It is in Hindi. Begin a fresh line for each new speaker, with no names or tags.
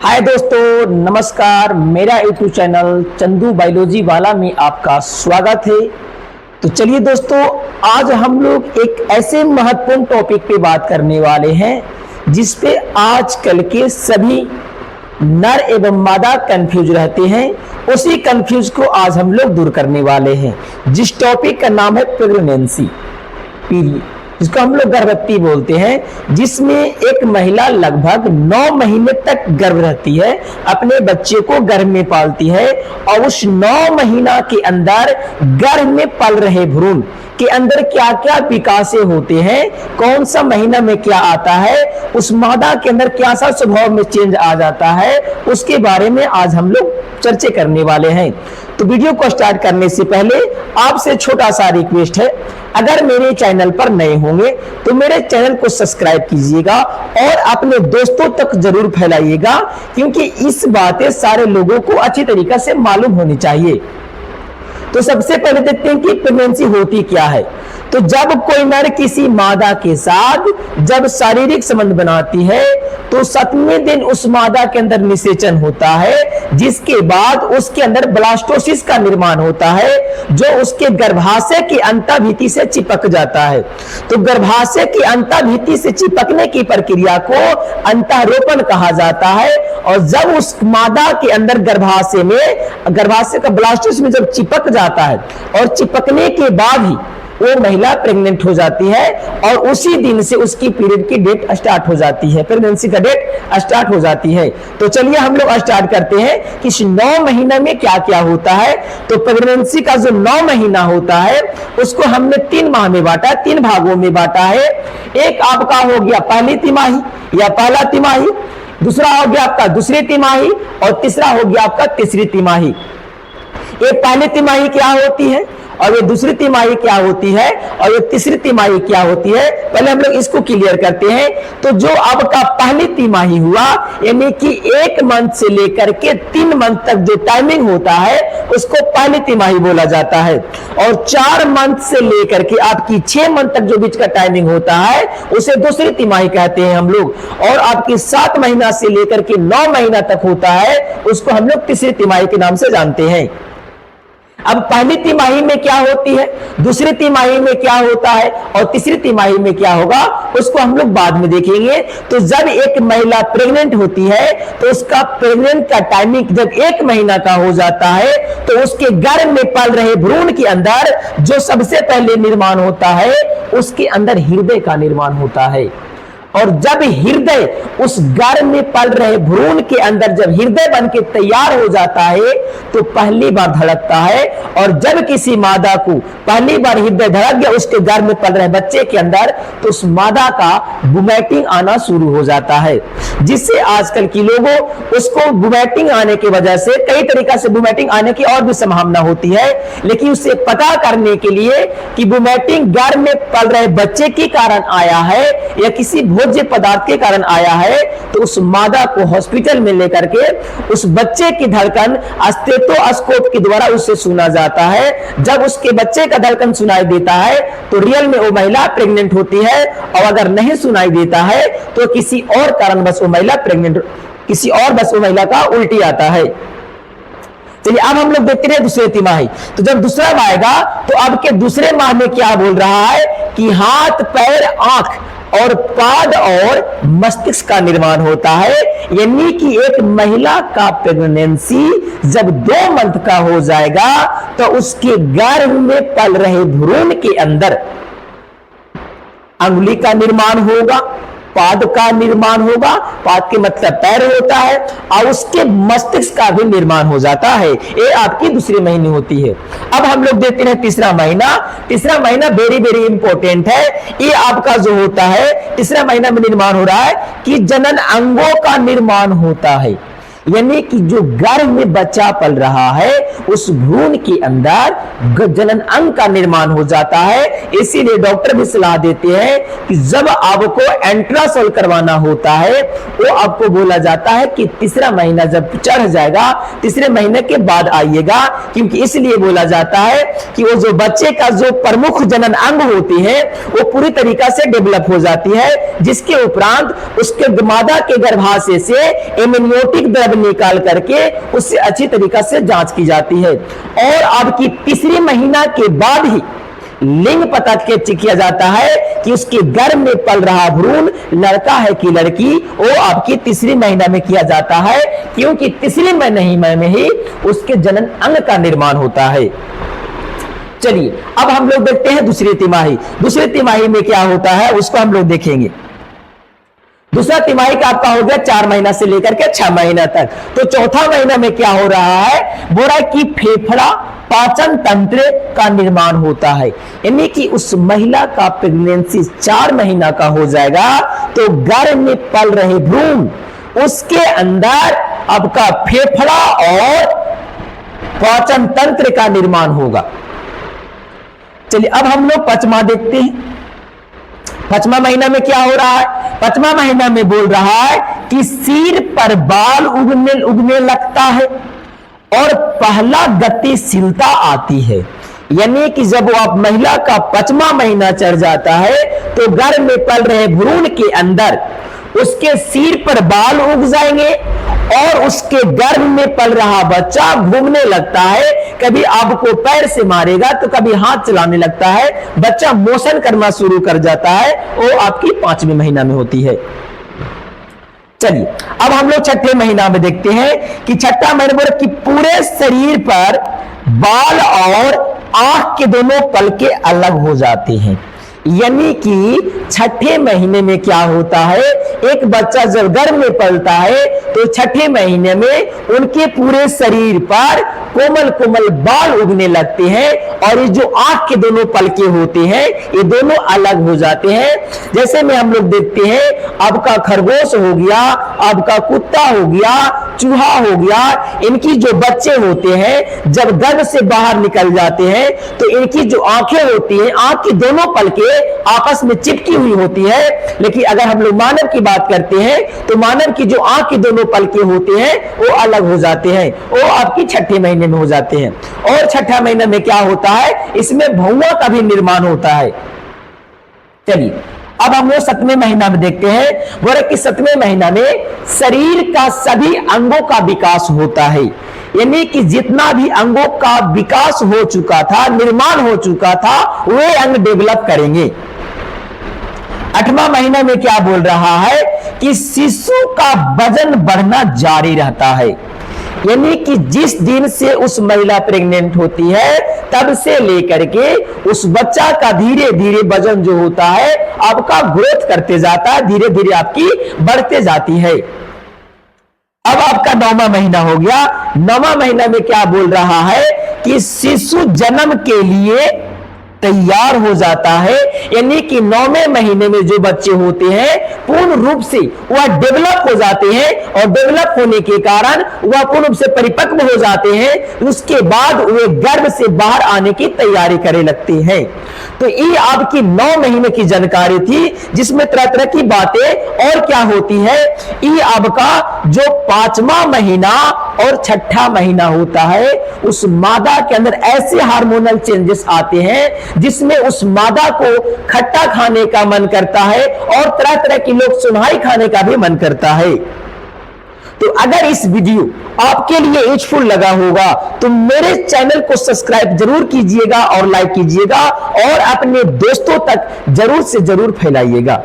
हाय दोस्तों, नमस्कार। मेरा यूट्यूब चैनल चंदू बायोलॉजी वाला में आपका स्वागत है। तो चलिए दोस्तों, आज हम लोग एक ऐसे महत्वपूर्ण टॉपिक पे बात करने वाले हैं जिस पे आजकल के सभी नर एवं मादा कंफ्यूज रहते हैं। उसी कंफ्यूज को आज हम लोग दूर करने वाले हैं, जिस टॉपिक का नाम है प्रेगनेंसी पीरियड, जिसको हम लोग गर्भवती बोलते हैं, जिसमें एक महिला लगभग 9 महीने तक गर्भ रहती है, अपने बच्चे को गर्भ में पालती है और उस 9 महीना के अंदर गर्भ में पल रहे भ्रूण के अंदर क्या क्या विकास होते हैं, कौन सा महीना में क्या आता है, उस मादा के अंदर क्या सा स्वभाव में चेंज आ जाता है, उसके बारे में आज हम लोग चर्चा करने वाले हैं। तो वीडियो को स्टार्ट करने से पहले आपसे छोटा सा रिक्वेस्ट है, अगर मेरे चैनल पर नए होंगे तो मेरे चैनल को सब्सक्राइब कीजिएगा और अपने दोस्तों तक जरूर फैलाइएगा, क्योंकि इस बातें सारे लोगों को अच्छी तरीके से मालूम होनी चाहिए। तो सबसे पहले देखते हैं कि प्रेगनेंसी होती क्या है। तो जब कोई नर किसी मादा के साथ जब शारीरिक संबंध बनाती है तो 7वें दिन उस मादा के अंदर निषेचन होता है, जिसके बाद उसके अंदर ब्लास्टोसिस का निर्माण होता है, जो उसके गर्भाशय की अंतःभित्ति से चिपक जाता है। तो गर्भाशय की अंतःभित्ति से चिपकने की प्रक्रिया को अंतःरोपण कहा जाता है। और जब उस मादा के अंदर गर्भाशय का ब्लास्टोसिस में जब चिपक जाता है और चिपकने के बाद ही वो महिला प्रेग्नेंट हो जाती है और उसी दिन से उसकी पीरियड की डेट स्टार्ट हो जाती है, प्रेगनेंसी का डेट स्टार्ट हो जाती है। तो चलिए हम लोग स्टार्ट करते हैं कि 9 महीना में क्या क्या होता है। तो प्रेगनेंसी का जो 9 महीना होता है उसको हमने 3 माह में बांटा, 3 भागों में बांटा है। एक आपका हो गया पहली तिमाही या पहला तिमाही, दूसरा हो गया आपका दूसरी तिमाही और तीसरा हो गया आपका तीसरी तिमाही। ये पहली तिमाही क्या होती है और ये दूसरी तिमाही क्या होती है और ये तीसरी तिमाही क्या होती है, पहले हम लोग इसको क्लियर करते हैं। तो जो आपका पहली तिमाही हुआ, यानी कि 1 मंथ से लेकर के 3 मंथ तक जो टाइमिंग होता है उसको पहली तिमाही बोला जाता है। और 4 मंथ से लेकर के आपकी 6 मंथ तक जो बीच का टाइमिंग होता है उसे दूसरी तिमाही कहते हैं हम लोग। और आपकी 7 महीना से लेकर के 9 महीना तक होता है उसको हम लोग तीसरी तिमाही के नाम से जानते हैं। अब पहली तिमाही में क्या होती है, दूसरी तिमाही में क्या होता है और तीसरी तिमाही में क्या होगा उसको हम लोग बाद में देखेंगे। तो जब एक महिला प्रेग्नेंट होती है तो उसका प्रेग्नेंट का टाइमिंग जब 1 महीना का हो जाता है तो उसके गर्भ में पल रहे भ्रूण के अंदर जो सबसे पहले निर्माण होता है उसके अंदर हृदय का निर्माण होता है। और जब हृदय उस गर्भ में पल रहे भ्रूण के अंदर जब हृदय बन के तैयार हो जाता है तो पहली बार धड़कता है। और जब किसी मादा को पहली बार हृदय धड़क गया उसके गर्भ में पल रहे बच्चे के अंदर, तो उस मादा का वोमिटिंग आना शुरू हो जाता है, जिससे आजकल की लोगों उसको वोमिटिंग आने की वजह से कई तरीका से वोमिटिंग आने की और भी संभावना होती है। लेकिन उसे पता करने के लिए कि वोमिटिंग गर्भ में पल रहे बच्चे के कारण आया है या किसी भोज्य पदार्थ के कारण आया है, तो उस मादा को हॉस्पिटल में लेकर के उस बच्चे की धड़कन स्टेथोस्कोप के द्वारा उससे सुना जाता है। जब उसके बच्चे का धड़कन सुनाई देता है तो रियल में वो महिला प्रेग्नेंट होती है, और अगर नहीं सुनाई देता है तो किसी और कारण बस वो महिला प्रेग्नेंट, किसी और बस वो महिला का उल्टी आता है। चलिए अब हम लोग देखते हैं दूसरे तिमाही। तो जब दूसरा माह आएगा तो अब के दूसरे माह में क्या बोल रहा है कि हाथ, पैर, आंख और पाद और मस्तिष्क का निर्माण होता है। यानी कि एक महिला का प्रेगनेंसी जब 2 मंथ का हो जाएगा तो उसके गर्भ में पल रहे भ्रूण के अंदर अंगुली का निर्माण होगा, पाद का निर्माण होगा, पाद के मतलब पैर होता है, और उसके मस्तिष्क का भी निर्माण हो जाता है। ये आपकी दूसरी महीने होती है। अब हम लोग देखते हैं तीसरा महीना। तीसरा महीना वेरी वेरी इंपॉर्टेंट है। ये आपका जो होता है तीसरा महीना में निर्माण हो रहा है कि जनन अंगों का निर्माण होता है। यानी कि जो गर्भ में बच्चा पल रहा है उस भ्रूण के अंदर जनन अंग का निर्माण हो जाता है। इसीलिए डॉक्टर भी सलाह देते हैं कि जब आपको अल्ट्रासाउंड करवाना होता है वो आपको बोला जाता है कि तीसरा महीना जब चढ़ जाएगा तीसरे महीने के बाद आइएगा, क्योंकि इसलिए बोला जाता है कि वो जो बच्चे का जो प्रमुख जनन अंग होती है वो पूरी तरीका से डेवलप हो जाती है, जिसके उपरांत उसके मादा के गर्भाशय से एमनियोटिक द्रव निकाल करके उससे अच्छी तरीका से जांच की जाती है और आपकी तीसरे महीना के बाद ही लिंग पता किया जाता है कि उसके गर्भ में पल रहा भ्रूण लड़का है कि लड़की, वो आपकी तीसरी महीना में किया जाता है, क्योंकि तीसरे महीने में ही उसके जनन अंग का निर्माण होता है। चलिए अब हम लोग देखते हैं दूसरी तिमाही। दूसरी तिमाही में क्या होता है उसको हम लोग देखेंगे। दूसरा तिमाही का आपका हो गया 4 महीना से लेकर के 6 महीना तक। तो चौथा महीना में क्या हो रहा है, बोला कि फेफड़ा पाचन तंत्र का निर्माण होता है, यानी कि उस महिला का प्रेगनेंसी 4 महीना का हो जाएगा तो गर्भ में पल रहे भ्रूण उसके अंदर आपका फेफड़ा और पाचन तंत्र का निर्माण होगा। चलिए अब हम लोग 5वां देखते हैं। 5वां महीना में क्या हो रहा है, 5वां महीना में बोल रहा है कि सिर पर बाल उगने लगता है और पहला गतिशीलता आती है। यानी कि जब वो आप महिला का 5वां महीना चढ़ जाता है तो गर्भ में पल रहे भ्रूण के अंदर उसके सिर पर बाल उग जाएंगे और उसके गर्भ में पल रहा बच्चा घूमने लगता है, कभी आपको पैर से मारेगा तो कभी हाथ चलाने लगता है, बच्चा मोशन करना शुरू कर जाता है, वो आपकी 5वें महीना में होती है। चलिए अब हम लोग 6ठे महीना में देखते हैं कि 6ठा महीना कि पूरे शरीर पर बाल और आंख के दोनों पलके अलग हो जाते हैं। यानी कि 6ठे महीने में क्या होता है, एक बच्चा जब गर्भ में पलता है तो 6ठे महीने में उनके पूरे शरीर पर कोमल कोमल बाल उगने लगते हैं और ये जो आंख के दोनों पलके होते हैं ये दोनों अलग हो जाते हैं। जैसे में हम लोग देखते हैं आपका खरगोश हो गया, आपका कुत्ता हो गया, चूहा हो गया, इनकी जो बच्चे होते हैं जब गर्भ से बाहर निकल जाते हैं तो इनकी जो आंखें होती हैं, आंख की दोनों पलके आपस में चिपकी हुई होती है। लेकिन अगर हम लोग मानव की बात करते हैं तो मानव की जो आंख की दोनों पलके होते हैं वो अलग हो जाते हैं, वो आपकी 6ठे महीने में हो जाते हैं। और 6ठा महीने में क्या होता है, इसमें भौंवा का भी निर्माण होता है। चलिए अब हम लोग 7वें महीना में देखते हैं, बोले कि 7वें महीना में शरीर का सभी अंगों का विकास होता है। यानी कि जितना भी अंगों का विकास हो चुका था, निर्माण हो चुका था, वे अंग डेवलप करेंगे। 8वां महीना में क्या बोल रहा है कि शिशु का वजन बढ़ना जारी रहता है। यानी कि जिस दिन से उस महिला प्रेग्नेंट होती है तब से लेकर के उस बच्चा का धीरे धीरे वजन जो होता है आपका ग्रोथ करते जाता है, धीरे धीरे आपकी बढ़ते जाती है। अब आपका 9वां महीना हो गया। 9वां महीना में क्या बोल रहा है कि शिशु जन्म के लिए तैयार हो जाता है। यानी कि 9वें महीने में जो बच्चे होते हैं पूर्ण रूप से वह डेवलप हो जाते हैं और डेवलप होने के कारण वह पूर्ण रूप से परिपक्व हो जाते हैं। उसके बाद वे गर्भ से बाहर आने की तैयारी करने लगते हैं। तो ये आपकी 9 महीने की जानकारी थी, जिसमें तरह तरह की बातें और क्या होती है। ये आपका जो 5वां महीना और 6ठा महीना होता है उस मादा के अंदर ऐसे हार्मोनल चेंजेस आते हैं जिसमें उस मादा को खट्टा खाने का मन करता है और तरह तरह की लोग सुनहाई खाने का भी मन करता है। तो अगर इस वीडियो आपके लिए यूजफुल लगा होगा तो मेरे चैनल को सब्सक्राइब जरूर कीजिएगा और लाइक कीजिएगा और अपने दोस्तों तक जरूर से जरूर फैलाइएगा।